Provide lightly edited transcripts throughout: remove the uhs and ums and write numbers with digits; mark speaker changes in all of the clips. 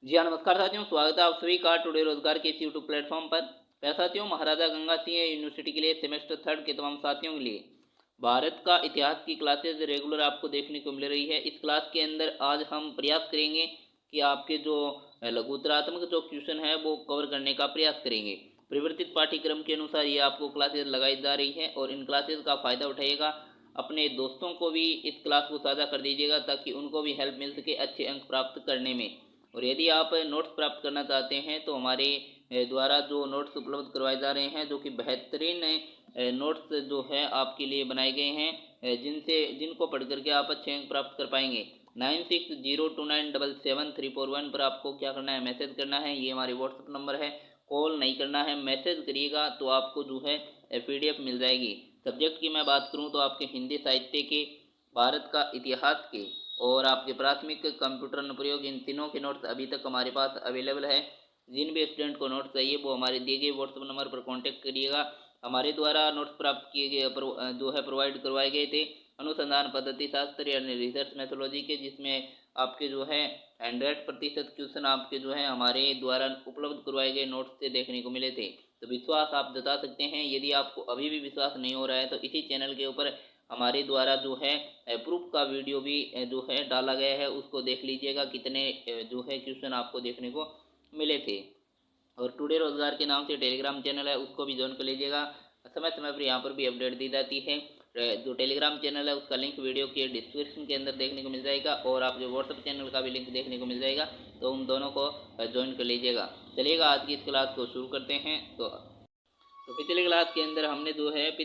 Speaker 1: जी हाँ, नमस्कार साथियों, स्वागत है आप सभी का टुडे रोजगार के इस यूट्यूब प्लेटफॉर्म पर। साथियों, महाराजा गंगा सिंह यूनिवर्सिटी के लिए सेमेस्टर थर्ड के तमाम साथियों के लिए भारत का इतिहास की क्लासेज रेगुलर आपको देखने को मिल रही है। इस क्लास के अंदर आज हम प्रयास करेंगे कि आपके जो लघुतरात्मक जो क्वेश्चन है वो कवर करने का प्रयास करेंगे। परिवर्तित पाठ्यक्रम के अनुसार ये आपको क्लासेज लगाई जा रही है और इन क्लासेज का फ़ायदा उठाइएगा। अपने दोस्तों को भी इस क्लास को साझा कर दीजिएगा ताकि उनको भी हेल्प मिल सके अच्छे अंक प्राप्त करने में। और यदि आप नोट्स प्राप्त करना चाहते हैं तो हमारे द्वारा जो नोट्स उपलब्ध करवाए जा रहे हैं, जो कि बेहतरीन नोट्स जो है आपके लिए बनाए गए हैं, जिनको पढ़ करके आप अच्छे अंक प्राप्त कर पाएंगे। 9602977341 पर आपको क्या करना है, मैसेज करना है। ये हमारी व्हाट्सअप नंबर है, कॉल नहीं करना है, मैसेज करिएगा तो आपको जो है PDF मिल जाएगी। सब्जेक्ट की मैं बात करूँ तो आपके हिंदी साहित्य के, भारत का इतिहास के और आपके प्राथमिक कंप्यूटर अनुप्रयोग, इन तीनों के नोट्स अभी तक हमारे पास अवेलेबल है। जिन भी स्टूडेंट को नोट्स चाहिए वो हमारे दिए गए व्हाट्सएप नंबर पर कांटेक्ट करिएगा। हमारे द्वारा नोट्स प्राप्त किए गए जो है प्रोवाइड करवाए गए थे अनुसंधान पद्धति शास्त्र यानी रिसर्च मैथोलॉजी के, जिसमें आपके जो है 100% क्वेश्चन आपके जो है हमारे द्वारा उपलब्ध करवाए गए नोट्स से देखने को मिले थे। तो विश्वास आप जता सकते हैं। यदि आपको अभी भी विश्वास नहीं हो रहा है तो इसी चैनल के ऊपर हमारे द्वारा जो है प्रूफ का वीडियो भी जो है डाला गया है, उसको देख लीजिएगा कितने जो है क्वेश्चन आपको देखने को मिले थे। और टुडे रोजगार के नाम से टेलीग्राम चैनल है, उसको भी ज्वाइन कर लीजिएगा। समय समय पर यहाँ पर भी अपडेट दी जाती है। जो टेलीग्राम चैनल है उसका लिंक वीडियो के डिस्क्रिप्शन के अंदर देखने को मिल जाएगा और आप जो व्हाट्सअप चैनल का भी लिंक देखने को मिल जाएगा, तो उन दोनों को ज्वाइन कर लीजिएगा। चलिएगा आज की इस क्लास को शुरू करते हैं। तो पिछले क्लास के अंदर हमने जो है जो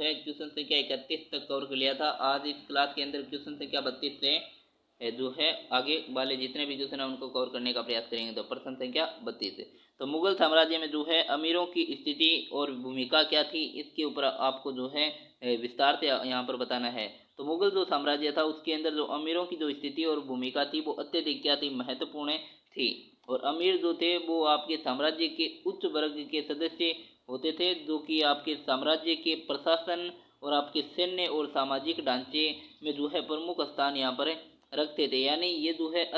Speaker 1: है क्वेश्चन संख्या 31 तक कवर कर लिया था। आज इस क्लास के अंदर क्वेश्चन संख्या 32 से जो है आगे वाले जितने भी क्वेश्चन है उनको कवर करने का प्रयास करेंगे। तो प्रश्न संख्या 32 तो मुगल साम्राज्य में जो है अमीरों की स्थिति और भूमिका क्या थी, इसके ऊपर आपको जो है विस्तार से यहाँ पर बताना है। तो मुगल जो साम्राज्य था उसके अंदर जो अमीरों की जो स्थिति और भूमिका थी वो अत्यधिक क्या थी, महत्वपूर्ण थी। और अमीर जो थे वो आपके साम्राज्य के उच्च वर्ग के सदस्य होते थे, जो कि आपके साम्राज्य के प्रशासन और आपके सैन्य और सामाजिक ढांचे में जो है प्रमुख स्थान यहाँ पर रखते थे। यानी ये जो है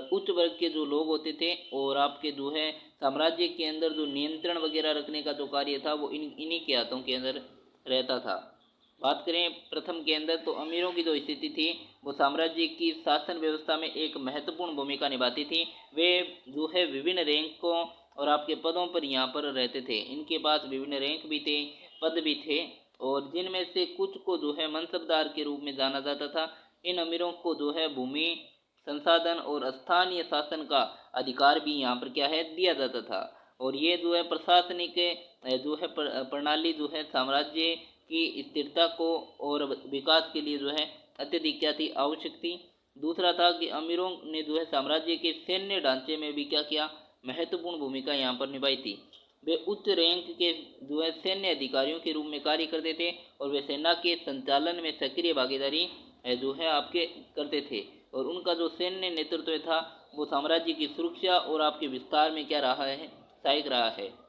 Speaker 1: उच्च वर्ग के जो लोग होते थे और आपके जो है साम्राज्य के अंदर जो नियंत्रण वगैरह रखने का जो कार्य था वो इन्हीं के हाथों के अंदर रहता था। बात करें प्रथम के अंदर तो अमीरों की जो स्थिति थी वो साम्राज्य की शासन व्यवस्था में एक महत्वपूर्ण भूमिका निभाती थी। वे जो है विभिन्न रैंकों और आपके पदों पर यहाँ पर रहते थे। इनके पास विभिन्न रैंक भी थे, पद भी थे, और जिनमें से कुछ को जो है मनसबदार के रूप में जाना जाता था। इन अमीरों को जो है भूमि, संसाधन और स्थानीय शासन का अधिकार भी यहाँ पर क्या है, दिया जाता था। और ये जो है प्रशासनिक जो है प्रणाली जो है साम्राज्य की स्थिरता को और विकास के लिए जो है अत्यधिक क्या थी, आवश्यक थी। दूसरा था कि अमीरों ने जो है साम्राज्य के सैन्य ढांचे में भी क्या किया, महत्वपूर्ण भूमिका यहाँ पर निभाई थी। वे उच्च रैंक के जो है सैन्य अधिकारियों के रूप में कार्य करते थे और वे सेना के संचालन में सक्रिय भागीदारी जो है आपके करते थे। और उनका जो सैन्य नेतृत्व था वो साम्राज्य की सुरक्षा और आपके विस्तार में क्या रहा है, सहायक रहा है।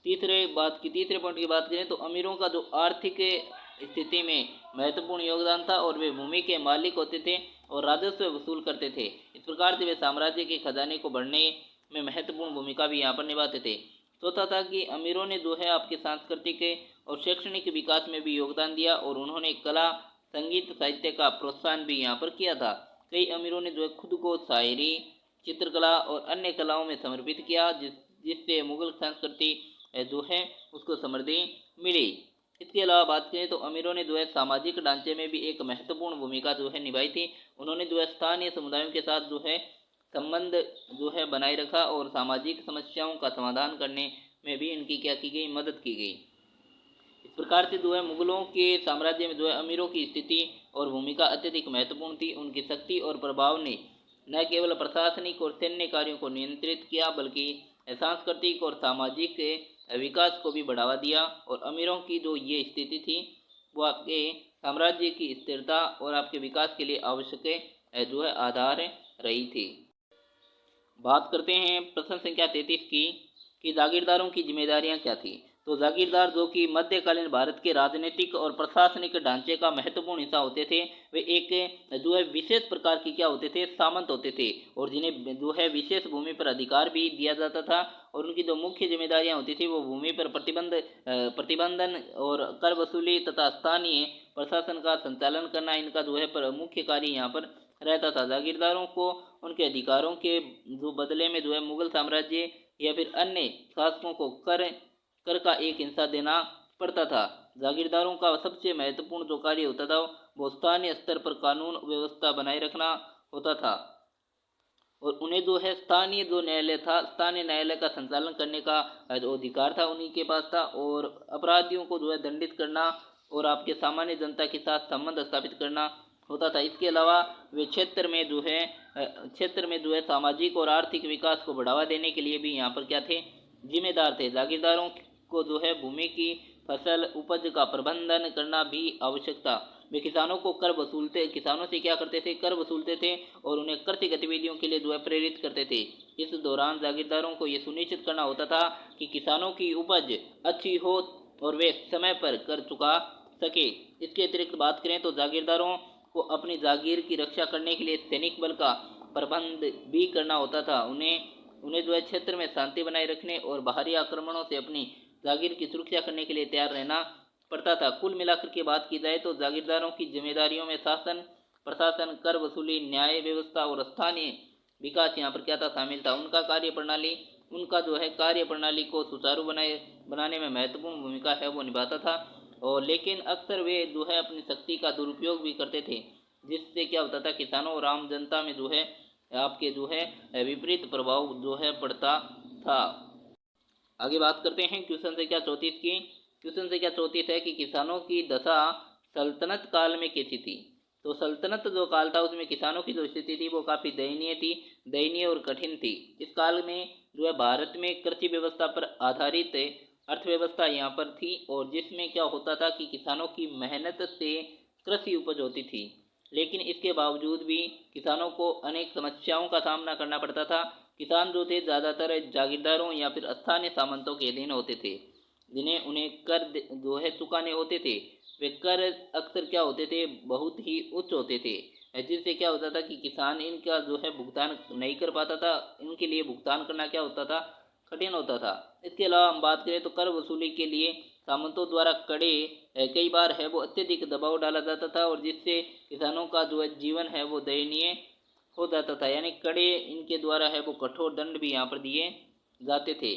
Speaker 1: तीसरे पॉइंट की बात करें तो अमीरों का जो आर्थिक स्थिति में महत्वपूर्ण योगदान था और वे भूमि के मालिक होते थे और राजस्व वसूल करते थे। इस प्रकार से वे साम्राज्य के खजाने को बढ़ने में महत्वपूर्ण भूमिका भी यहाँ पर निभाते थे। चौथा था कि अमीरों ने जो है आपके सांस्कृतिक और शैक्षणिक विकास में भी योगदान दिया और उन्होंने कला, संगीत, साहित्य का प्रोत्साहन भी यहाँ पर किया था। कई अमीरों ने जो है खुद को शायरी, चित्रकला और अन्य कलाओं में समर्पित किया, जिससे मुगल संस्कृति जो है उसको समृद्धि मिली। इसके अलावा बात करें तो अमीरों ने जो है सामाजिक ढांचे में भी एक महत्वपूर्ण भूमिका जो है निभाई थी। उन्होंने जो है स्थानीय समुदायों के साथ जो है संबंध जो है बनाए रखा और सामाजिक समस्याओं का समाधान करने में भी इनकी क्या की गई, मदद की गई। इस प्रकार से जो है मुगलों के साम्राज्य में जो है अमीरों की स्थिति और भूमिका अत्यधिक महत्वपूर्ण थी। उनकी शक्ति और प्रभाव ने न केवल प्रशासनिक और सैन्य कार्यों को नियंत्रित किया बल्कि सांस्कृतिक और सामाजिक विकास को भी बढ़ावा दिया। और अमीरों की जो ये स्थिति थी वो आपके साम्राज्य की स्थिरता और आपके विकास के लिए आवश्यक जो है आधार रही थी। बात करते हैं प्रश्न संख्या 33 की कि जागीरदारों की जिम्मेदारियां क्या थी। तो जागीरदार जो कि मध्यकालीन भारत के राजनीतिक और प्रशासनिक ढांचे का महत्वपूर्ण हिस्सा होते थे, वे एक जो है विशेष प्रकार की क्या होते थे, सामंत होते थे, और जिन्हें जो है विशेष भूमि पर अधिकार भी दिया जाता था, और उनकी जो मुख्य जिम्मेदारियां होती थी वो भूमि पर प्रतिबंधन और कर वसूली तथा स्थानीय प्रशासन का संचालन करना, इनका जो है मुख्य कार्य यहाँ पर रहता था। जागीरदारों को उनके अधिकारों के जो बदले में जो है मुगल साम्राज्य या फिर अन्य शासकों को कर का एक हिस्सा देना पड़ता था। जागीरदारों का सबसे महत्वपूर्ण जो कार्य होता था वो स्थानीय स्तर पर कानून व्यवस्था बनाए रखना होता था, और उन्हें जो है स्थानीय जो न्यायालय था, स्थानीय न्यायालय का संचालन करने का जो अधिकार था उन्हीं के पास था, और अपराधियों को जो है दंडित करना और आपके सामान्य जनता के साथ संबंध स्थापित करना होता था। इसके अलावा वे क्षेत्र में जो है सामाजिक और आर्थिक विकास को बढ़ावा देने के लिए भी यहाँ पर क्या थे, जिम्मेदार थे। जागीरदारों को जो है भूमि की फसल उपज का प्रबंधन करना भी आवश्यक था। वे किसानों से क्या करते थे, कर वसूलते थे, और उन्हें कृषि गतिविधियों के लिए जो है प्रेरित करते थे। इस दौरान जागीरदारों को ये सुनिश्चित करना होता था कि किसानों की उपज अच्छी हो और वे समय पर कर चुका सके। इसके अतिरिक्त बात करें तो जागीरदारों को अपनी जागीर की रक्षा करने के लिए सैनिक बल का प्रबंध भी करना होता था। उन्हें जो है क्षेत्र में शांति बनाए रखने और बाहरी आक्रमणों से अपनी जागीर की सुरक्षा करने के लिए तैयार रहना पड़ता था। कुल मिलाकर के बात की जाए तो जागीरदारों की जिम्मेदारियों में शासन, प्रशासन, कर वसूली, न्याय व्यवस्था और स्थानीय विकास यहाँ पर क्या था, शामिल था। उनका जो है कार्य प्रणाली को सुचारू बनाने में महत्वपूर्ण भूमिका है वो निभाता था, और लेकिन अक्सर वे जो है अपनी शक्ति का दुरुपयोग भी करते थे, जिससे क्या होता था, किसानों और आम जनता में जो है आपके जो है विपरीत प्रभाव जो है पड़ता था। आगे बात करते हैं क्वेश्चन संख्या 34 की। क्वेश्चन संख्या 34 है कि किसानों की दशा सल्तनत काल में कैसी थी। तो सल्तनत जो काल था उसमें किसानों की जो स्थिति थी वो काफ़ी दयनीय और कठिन थी। इस काल में जो है भारत में कृषि व्यवस्था पर आधारित अर्थव्यवस्था यहाँ पर थी, और जिसमें क्या होता था कि किसानों की मेहनत से कृषि उपज होती थी, लेकिन इसके बावजूद भी किसानों को अनेक समस्याओं का सामना करना पड़ता था। किसान जो थे ज़्यादातर जागीरदारों या फिर स्थानीय सामंतों के अधीन होते थे, जिन्हें उन्हें कर जो है चुकाने होते थे। वे कर अक्सर क्या होते थे, बहुत ही उच्च होते थे, जिससे क्या होता था कि किसान इनका जो है भुगतान नहीं कर पाता था। इनके लिए भुगतान करना क्या होता था, कठिन होता था। इसके अलावा हम बात करें तो कर वसूली के लिए सामंतों द्वारा कई बार है वो अत्यधिक दबाव डाला जाता था, और जिससे किसानों का जो है जीवन है वो दयनीय हो जाता था। यानी कड़े इनके द्वारा है वो कठोर दंड भी यहाँ पर दिए जाते थे।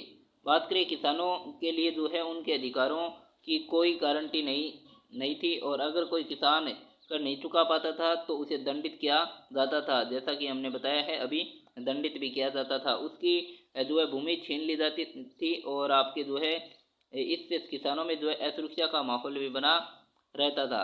Speaker 1: बात करें किसानों के लिए जो है उनके अधिकारों की कोई गारंटी नहीं थी, और अगर कोई किसान कर नहीं चुका पाता था तो उसे दंडित किया जाता था, जैसा कि हमने बताया है अभी, दंडित भी किया जाता था। उसकी जो है भूमि छीन ली जाती थी, और आपके जो है इससे किसानों में जो है असुरक्षा का माहौल भी बना रहता था।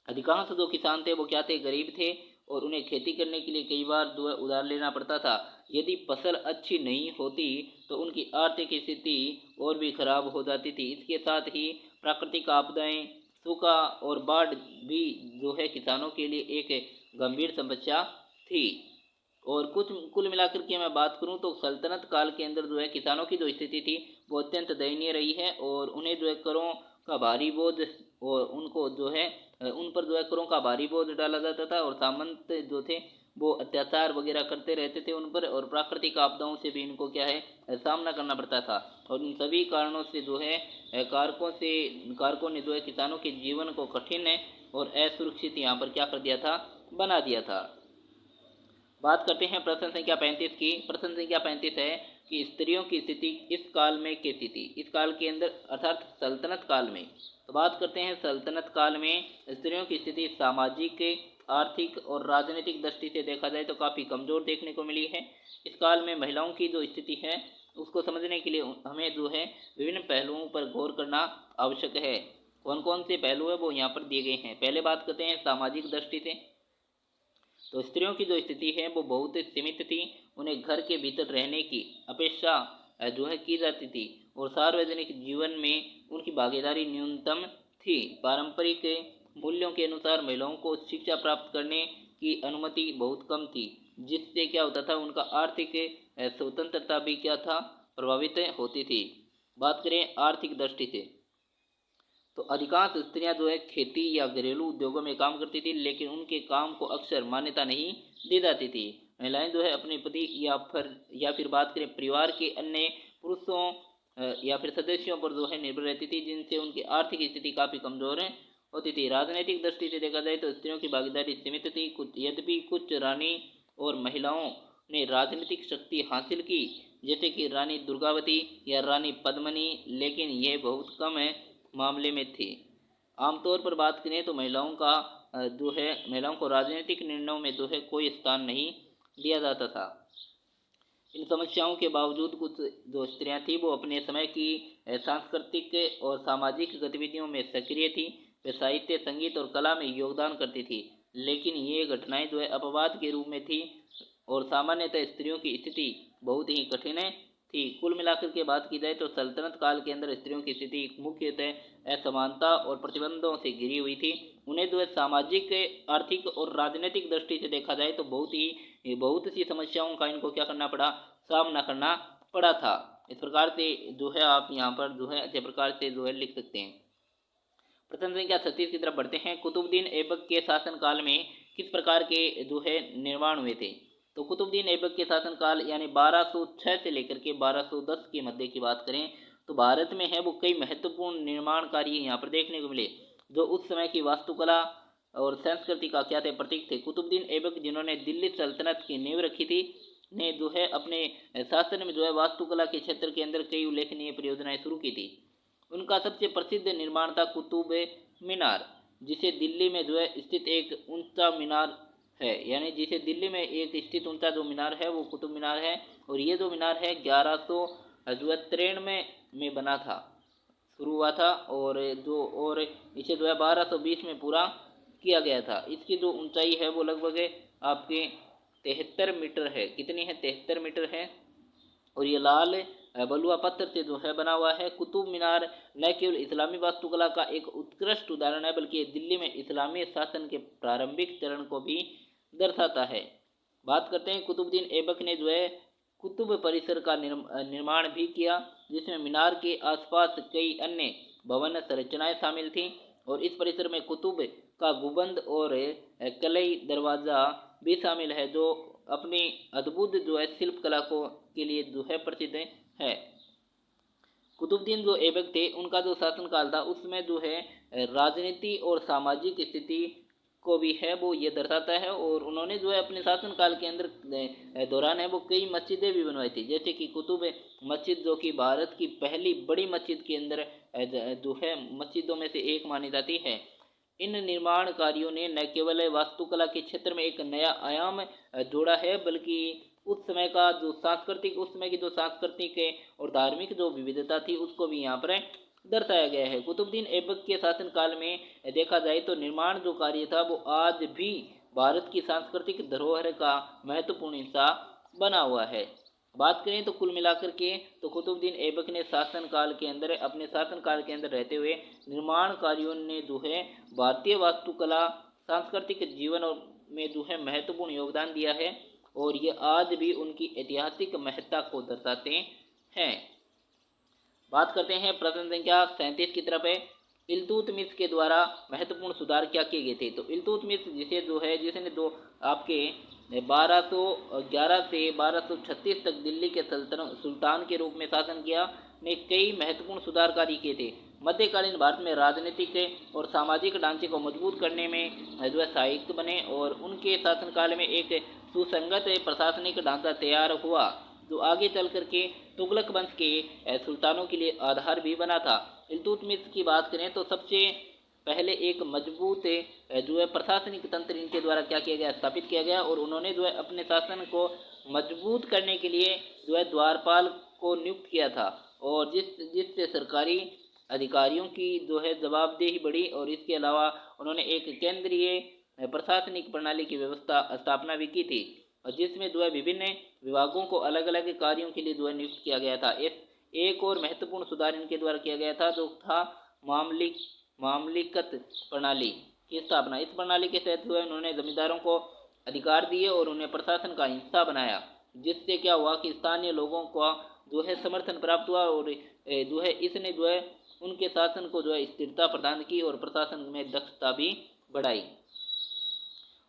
Speaker 1: अधिकांश जो किसान थे वो क्या थे, गरीब थे, और उन्हें खेती करने के लिए कई बार जो है उधार लेना पड़ता था। यदि फसल अच्छी नहीं होती तो उनकी आर्थिक स्थिति और भी खराब हो जाती थी। इसके साथ ही प्राकृतिक आपदाएं, सूखा और बाढ़ भी जो है किसानों के लिए एक गंभीर समस्या थी। और कुल मिलाकर के मैं बात करूं तो सल्तनत काल के अंदर जो है किसानों की जो स्थिति थी वो अत्यंत दयनीय रही है, और उन्हें जो है करों का भारी बोझ, और उनको जो है उन पर जो है करों का भारी बोझ डाला जाता था, और सामंत जो थे वो अत्याचार वगैरह करते रहते थे उन पर, और प्राकृतिक आपदाओं से भी इनको क्या है सामना करना पड़ता था। और इन सभी कारणों से जो है कारकों ने जो है किसानों के जीवन को कठिन और असुरक्षित यहाँ पर क्या कर दिया था, बना दिया था। बात करते हैं प्रश्न संख्या 35 की। प्रश्न संख्या 35 है कि स्त्रियों की स्थिति इस काल में कैसी थी। इस काल के अंदर अर्थात सल्तनत काल में। तो बात करते हैं सल्तनत काल में स्त्रियों की स्थिति सामाजिक, आर्थिक और राजनीतिक दृष्टि से देखा जाए तो काफ़ी कमज़ोर देखने को मिली है। इस काल में महिलाओं की जो स्थिति है उसको समझने के लिए हमें जो है विभिन्न पहलुओं पर गौर करना आवश्यक है। कौन कौन से पहलू है वो यहाँ पर दिए गए हैं। पहले बात करते हैं सामाजिक दृष्टि से। तो स्त्रियों की जो स्थिति है वो बहुत सीमित थी। उन्हें घर के भीतर रहने की अपेक्षा जो है की जाती थी, और सार्वजनिक जीवन में उनकी भागीदारी न्यूनतम थी। पारंपरिक मूल्यों के अनुसार महिलाओं को शिक्षा प्राप्त करने की अनुमति बहुत कम थी, जिससे क्या होता था, उनका आर्थिक स्वतंत्रता भी क्या था, प्रभावित होती थी। बात करें आर्थिक दृष्टि से तो अधिकांश स्त्रियां जो है खेती या घरेलू उद्योगों में काम करती थी, लेकिन उनके काम को अक्सर मान्यता नहीं दी जाती थी। महिलाएं जो है अपने पति या फिर बात करें परिवार के अन्य पुरुषों या फिर सदस्यों पर जो है निर्भर रहती थी, जिनसे उनकी आर्थिक स्थिति काफ़ी कमज़ोर होती थी। राजनीतिक दृष्टि से देखा जाए तो स्त्रियों की भागीदारी सीमित थी। यद्यपि कुछ रानी और महिलाओं ने राजनीतिक शक्ति हासिल की, जैसे कि रानी दुर्गावती या रानी पद्मिनी, लेकिन यह बहुत कम मामले में थी। आमतौर पर बात करें तो महिलाओं को राजनीतिक निर्णयों में जो है कोई स्थान नहीं दिया जाता था। इन समस्याओं के बावजूद कुछ जो स्त्रियां थी वो अपने समय की सांस्कृतिक और सामाजिक गतिविधियों में सक्रिय थी। वे साहित्य, संगीत और कला में योगदान करती थी, लेकिन ये घटनाएं जो है अपवाद के रूप में थी और सामान्यतः स्त्रियों की स्थिति बहुत ही कठिन थी। कुल मिलाकर के बात की जाए तो सल्तनत काल के अंदर स्त्रियों की स्थिति मुख्यतः असमानता और प्रतिबंधों से घिरी हुई थी। उन्हें जो है सामाजिक, आर्थिक और राजनीतिक दृष्टि से देखा जाए तो बहुत सी समस्याओं का इनको क्या करना पड़ा, सामना करना पड़ा था। इस प्रकार से जो है आप यहाँ पर जो है अच्छे प्रकार से जो है लिख सकते हैं। प्रश्न संख्या 36 की तरफ बढ़ते हैं। कुतुबुद्दीन ऐबक के शासनकाल में किस प्रकार के जो है निर्माण हुए थे? तो कुतुबुद्दीन ऐबक के शासनकाल यानी 1206 से लेकर के 1210 के मध्य की बात करें तो भारत में है वो कई महत्वपूर्ण निर्माण कार्य यहाँ पर देखने को मिले, जो उस समय की वास्तुकला और संस्कृति का क्या थे, प्रतीक थे। कुतुबुद्दीन ऐबक, जिन्होंने दिल्ली सल्तनत की नींव रखी थी, ने जो है अपने शासन में जो है वास्तुकला के क्षेत्र के अंदर कई उल्लेखनीय परियोजनाएं शुरू की थी। उनका सबसे प्रसिद्ध निर्माण था कुतुब मीनार, जिसे दिल्ली में जो है स्थित एक ऊंचा मीनार है, यानी जिसे दिल्ली में एक स्थित ऊंचा जो मीनार है वो कुतुब मीनार है। और ये जो मीनार है 1193 में बना था, शुरू हुआ था, और इसे जो है 1220 में पूरा किया गया था। इसकी जो ऊंचाई है वो लगभग आपके 73 मीटर है। कितनी है? 73 मीटर है। और ये लाल बलुआ पत्थर से जो है बना हुआ है। कुतुब मीनार न केवल इस्लामी वास्तुकला का एक उत्कृष्ट उदाहरण है, बल्कि दिल्ली में इस्लामी शासन के प्रारंभिक चरण को भी दर्शाता है। बात करते हैं कुतुबुद्दीन ऐबक ने जो है कुतुब परिसर का निर्माण भी किया, जिसमें मीनार के आसपास कई अन्य भवन संरचनाएं शामिल थीं। और इस परिसर में कुतुब का गुंबद और कलई दरवाज़ा भी शामिल है, जो अपनी अद्भुत जो है शिल्प कला को के लिए जो है प्रसिद्ध है। कुतुबुद्दीन जो ऐबक थे, उनका जो शासनकाल था उसमें जो है राजनीति और सामाजिक स्थिति को भी है वो ये दर्शाता है। और उन्होंने जो है अपने शासनकाल के अंदर दौरान है वो कई मस्जिदें भी बनवाई थी, जैसे कि कुतुब मस्जिद, जो कि भारत की पहली बड़ी मस्जिद के अंदर जो है मस्जिदों में से एक मानी जाती है। इन निर्माण कार्यों ने न केवल वास्तुकला के क्षेत्र में एक नया आयाम जोड़ा है, बल्कि उस समय की जो सांस्कृतिक और धार्मिक जो विविधता थी उसको भी यहाँ पर दर्शाया गया है। कुतुबुद्दीन ऐबक के शासनकाल में देखा जाए तो निर्माण जो कार्य था वो आज भी भारत की सांस्कृतिक धरोहर का महत्वपूर्ण हिस्सा बना हुआ है। बात करें तो कुल मिलाकर के तो कुतुबुद्दीन ऐबक ने अपने शासनकाल के अंदर रहते हुए निर्माण कार्यों ने जो है भारतीय वास्तुकला सांस्कृतिक जीवन में जो है महत्वपूर्ण योगदान दिया है, और ये आज भी उनकी ऐतिहासिक महत्ता को दर्शाते हैं। बात करते हैं प्रश्न संख्या 37 की तरफ है। इल्तुतमिश के द्वारा महत्वपूर्ण सुधार क्या किए गए थे? तो इल्तुतमिश जिसने दो आपके 1211 से 1236 तक दिल्ली के सुल्तान के रूप में शासन किया, ने कई महत्वपूर्ण सुधार कार्य किए थे। मध्यकालीन भारत में राजनीतिक और सामाजिक ढांचे को मजबूत करने में जो है सहायक बने, और उनके शासनकाल में एक सुसंगत प्रशासनिक ढांचा तैयार हुआ, जो आगे चल करके तुगलक वंश के सुल्तानों के लिए आधार भी बना था। इल्तुतमिश की बात करें तो सबसे पहले एक मजबूत जो है प्रशासनिक तंत्र इनके द्वारा क्या किया गया, स्थापित किया गया, और उन्होंने जो है अपने शासन को मजबूत करने के लिए जो है द्वारपाल को नियुक्त किया था, और जिससे सरकारी अधिकारियों की जो है जवाबदेही बढ़ी। और इसके अलावा उन्होंने एक केंद्रीय प्रशासनिक प्रणाली की स्थापना भी की थी, और जिसमें जो है विभिन्न विभागों को अलग अलग कार्यों के लिए जो है नियुक्त किया गया था। एक और महत्वपूर्ण सुधार इनके द्वारा किया गया था, जो था मामलिकत प्रणाली की स्थापना। इस प्रणाली के तहत जो है उन्होंने जमींदारों को अधिकार दिए और उन्हें प्रशासन का हिस्सा बनाया, जिससे क्या हुआ कि स्थानीय लोगों का जो है समर्थन प्राप्त हुआ और जो है इसने जो है उनके शासन को जो है स्थिरता प्रदान की और प्रशासन में दक्षता भी बढ़ाई।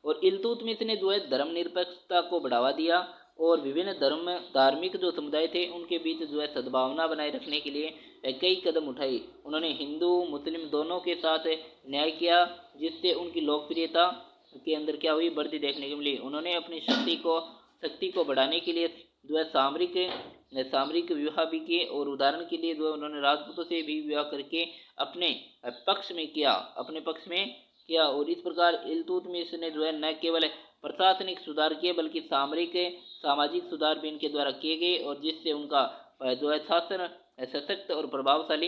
Speaker 1: और इल्तुतमिश ने जो है धर्मनिरपेक्षता को बढ़ावा दिया और विभिन्न धार्मिक जो समुदाय थे उनके बीच जो है सद्भावना बनाए रखने के लिए कई कदम उठाए। उन्होंने हिंदू मुस्लिम दोनों के साथ न्याय किया, जिससे उनकी लोकप्रियता के अंदर क्या हुई, बढ़ती देखने को मिली। उन्होंने अपनी शक्ति को बढ़ाने के लिए जो है सामरिक विवाह भी किए और उदाहरण के लिए जो है उन्होंने राजपूतों से भी विवाह करके अपने पक्ष में किया और इस प्रकार इल्तुतमिश ने जो है न केवल प्रशासनिक सुधार किए बल्कि सामाजिक सुधार भी इनके द्वारा किए गए और जिससे उनका जो है शासन सशक्त और प्रभावशाली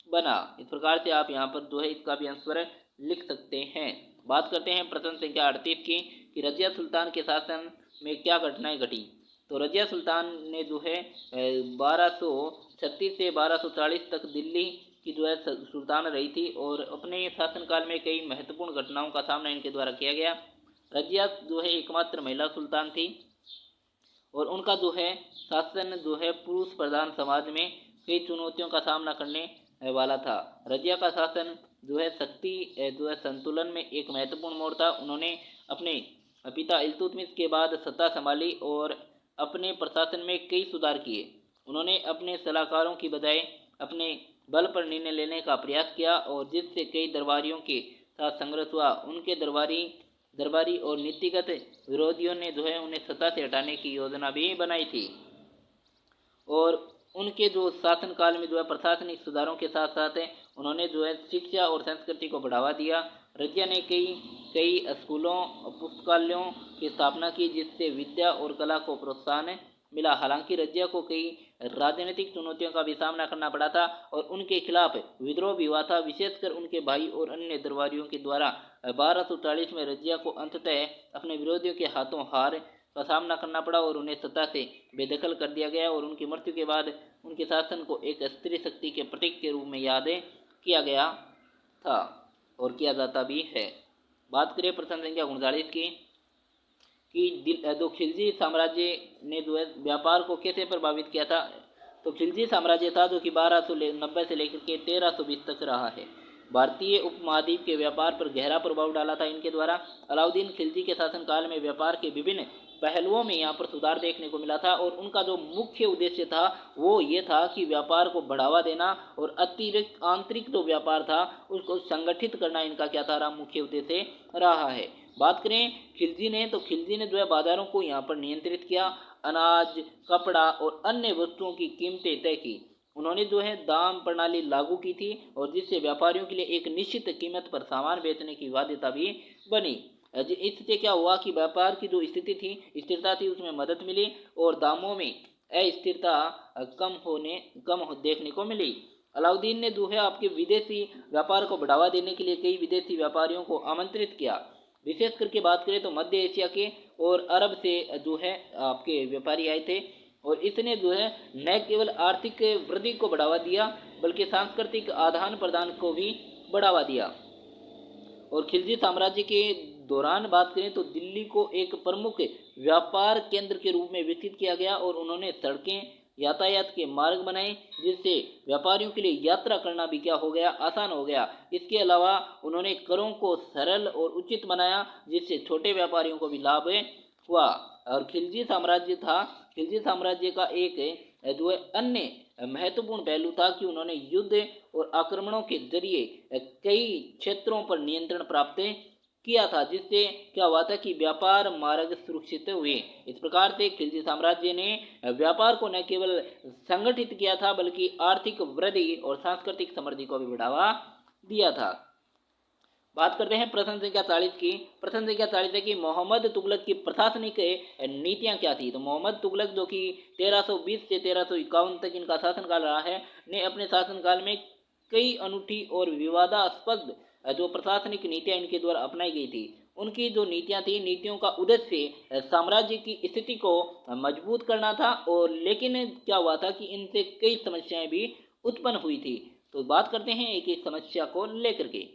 Speaker 1: बना। इस प्रकार से आप यहाँ पर जो है इसका भी आंसर लिख सकते हैं। बात करते हैं प्रश्न संख्या 38 की कि रजिया सुल्तान के शासन में क्या घटनाएं घटी। तो रजिया सुल्तान ने जो है 1236 से 1240 तक दिल्ली की जो है सुल्तान रही थी और अपने शासनकाल में कई महत्वपूर्ण घटनाओं का सामना इनके द्वारा किया गया। रजिया जो है एकमात्र महिला सुल्तान थी और उनका जो है शासन जो है पुरुष प्रधान समाज में कई चुनौतियों का सामना करने वाला था। रजिया का शासन जो है शक्ति जो है संतुलन में एक महत्वपूर्ण मोड़ था। उन्होंने अपने पिता इल्तुतमिश के बाद सत्ता संभाली और अपने प्रशासन में कई सुधार किए। उन्होंने अपने सलाहकारों की बजाय अपने बल पर निर्णय लेने का प्रयास किया और जिससे कई दरबारियों के साथ संघर्ष हुआ। उनके दरबारी और नीतिगत विरोधियों ने जो है उन्हें सत्ता से हटाने की योजना भी बनाई थी और उनके जो शासनकाल में जो है प्रशासनिक सुधारों के साथ साथ उन्होंने जो है शिक्षा और संस्कृति को बढ़ावा दिया। रजिया ने कई स्कूलों और पुस्तकालयों की स्थापना की जिससे विद्या और कला को प्रोत्साहन मिला। हालांकि रजिया को कई राजनीतिक चुनौतियों का भी सामना करना पड़ा था और उनके खिलाफ विद्रोह भी हुआ था, विशेषकर उनके भाई और अन्य दरबारियों के द्वारा। 1240 में रजिया को अंततः अपने विरोधियों के हाथों हार का सामना करना पड़ा और उन्हें सत्ता से बेदखल कर दिया गया और उनकी मृत्यु के बाद उनके शासन को एक स्त्री शक्ति के प्रतीक के रूप में याद किया गया था और किया जाता भी है। बात करें प्रश्न संख्या 39 की कि जो खिलजी साम्राज्य ने जो है व्यापार को कैसे प्रभावित किया था। तो खिलजी साम्राज्य था जो कि 1290 से लेकर के 1320 तक रहा है। भारतीय उपमहाद्वीप के व्यापार पर गहरा प्रभाव डाला था इनके द्वारा। अलाउद्दीन खिलजी के शासनकाल में व्यापार के विभिन्न पहलुओं में यहाँ पर सुधार देखने को मिला था और उनका जो मुख्य उद्देश्य था वो ये था कि व्यापार को बढ़ावा देना और अतिरिक्त आंतरिक जो व्यापार था उसको संगठित करना इनका क्या था मुख्य उद्देश्य रहा है। बात करें खिलजी ने जो है बाजारों को यहाँ पर नियंत्रित किया, अनाज, कपड़ा और अन्य वस्तुओं की कीमतें तय की। उन्होंने जो है दाम प्रणाली लागू की थी और जिससे व्यापारियों के लिए एक निश्चित कीमत पर सामान बेचने की बाध्यता भी बनी। इससे क्या हुआ कि व्यापार की जो स्थिरता थी उसमें मदद मिली और दामों में अस्थिरता कम देखने को मिली। अलाउद्दीन ने जो है आपके विदेशी व्यापार को बढ़ावा देने के लिए कई विदेशी व्यापारियों को आमंत्रित किया। विशेष करके बात करें तो मध्य एशिया के और अरब से जो है आपके व्यापारी आए थे और इसने जो है न केवल आर्थिक वृद्धि को बढ़ावा दिया बल्कि सांस्कृतिक आदान प्रदान को भी बढ़ावा दिया। और खिलजी साम्राज्य के दौरान बात करें तो दिल्ली को एक प्रमुख व्यापार केंद्र के रूप में विकसित किया गया और उन्होंने सड़कें, यातायात के मार्ग बनाए जिससे व्यापारियों के लिए यात्रा करना भी क्या हो गया, आसान हो गया। इसके अलावा उन्होंने करों को सरल और उचित बनाया जिससे छोटे व्यापारियों को भी लाभ हुआ। और खिलजी साम्राज्य का एक जो है अन्य महत्वपूर्ण पहलू था कि उन्होंने युद्ध और आक्रमणों के जरिए कई क्षेत्रों पर नियंत्रण प्राप्त किया था जिससे क्या हुआ था कि व्यापार मार्ग सुरक्षित हुए। इस प्रकार से खिलजी साम्राज्य ने व्यापार को न केवल संगठित किया था बल्कि आर्थिक वृद्धि और सांस्कृतिक समृद्धि को भी बढ़ावा दिया था। बात करते हैं प्रश्न संख्या 40 की। प्रश्न संख्या 40 है कि मोहम्मद तुगलक की प्रशासनिक नीतियां क्या थी। तो मोहम्मद तुगलक जो कि 1320 से 1351 तक इनका शासनकाल रहा है ने अपने शासनकाल में कई अनूठी और विवादास्पद जो प्रशासनिक नीतियां इनके द्वारा अपनाई गई थी। उनकी जो नीतियों का उद्देश्य साम्राज्य की स्थिति को मजबूत करना था और लेकिन क्या हुआ था कि इनसे कई समस्याएं भी उत्पन्न हुई थी। तो बात करते हैं एक एक समस्या को लेकर के।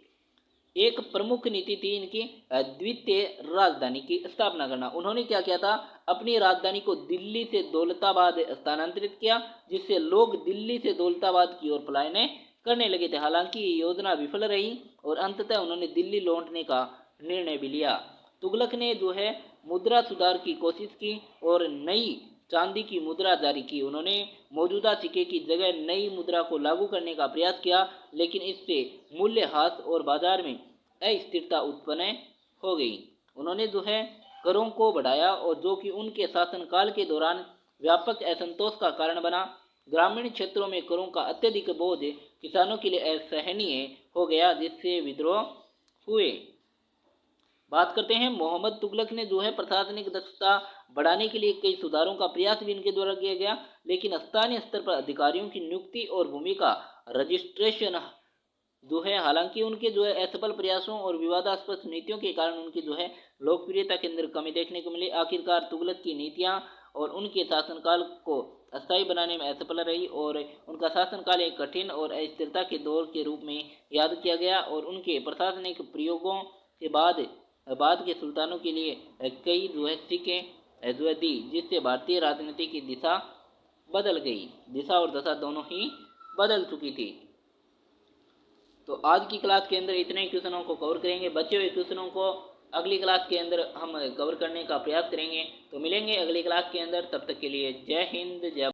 Speaker 1: एक प्रमुख नीति थी इनकी द्वितीय राजधानी की स्थापना करना। उन्होंने क्या किया था, अपनी राजधानी को दिल्ली से दौलताबाद स्थानांतरित किया, जिससे लोग दिल्ली से दौलताबाद की ओर पलायन करने लगे थे। हालांकि ये योजना विफल रही और अंततः उन्होंने दिल्ली लौटने का निर्णय भी लिया। तुगलक ने जो है मुद्रा सुधार की कोशिश की और नई चांदी की मुद्रा जारी की। उन्होंने मौजूदा सिक्के की जगह नई मुद्रा को लागू करने का प्रयास किया, लेकिन इससे मूल्यह्रास और बाजार में अस्थिरता उत्पन्न हो गई। उन्होंने जो है करों को बढ़ाया और जो कि उनके शासनकाल के दौरान व्यापक असंतोष का कारण बना। ग्रामीण क्षेत्रों में करों का अत्यधिक बोझ किसानों के लिए असहनीय हो गया, जिससे विद्रोह हुए। बात करते हैं, मोहम्मद तुगलक ने जो है प्रशासनिक दक्षता बढ़ाने के लिए कई सुधारों का प्रयास भी इनके द्वारा किया गया, लेकिन स्थानीय स्तर पर अधिकारियों की नियुक्ति और भूमि का रजिस्ट्रेशन जो है, हालांकि उनके जो है असफल प्रयासों और विवादास्पद नीतियों के कारण उनकी जो है लोकप्रियता के अंदर कमी देखने को मिली। आखिरकार तुगलक की नीतियां और उनके शासनकाल को अस्थायी बनाने में असफल रही और उनका शासनकाल एक कठिन और अस्थिरता के दौर के रूप में याद किया गया और उनके प्रशासनिक प्रयोगों के बाद के सुल्तानों के लिए कई जो है सिक्के जो है दी, जिससे भारतीय राजनीति की दिशा बदल गई। दिशा और दशा दोनों ही बदल चुकी थी। तो आज की क्लास के अंदर इतने ही क्वेश्चनों को कवर करेंगे। बचे हुए क्वेश्चनों को अगली क्लास के अंदर हम कवर करने का प्रयास करेंगे। तो मिलेंगे अगली क्लास के अंदर, तब तक के लिए जय हिंद, जय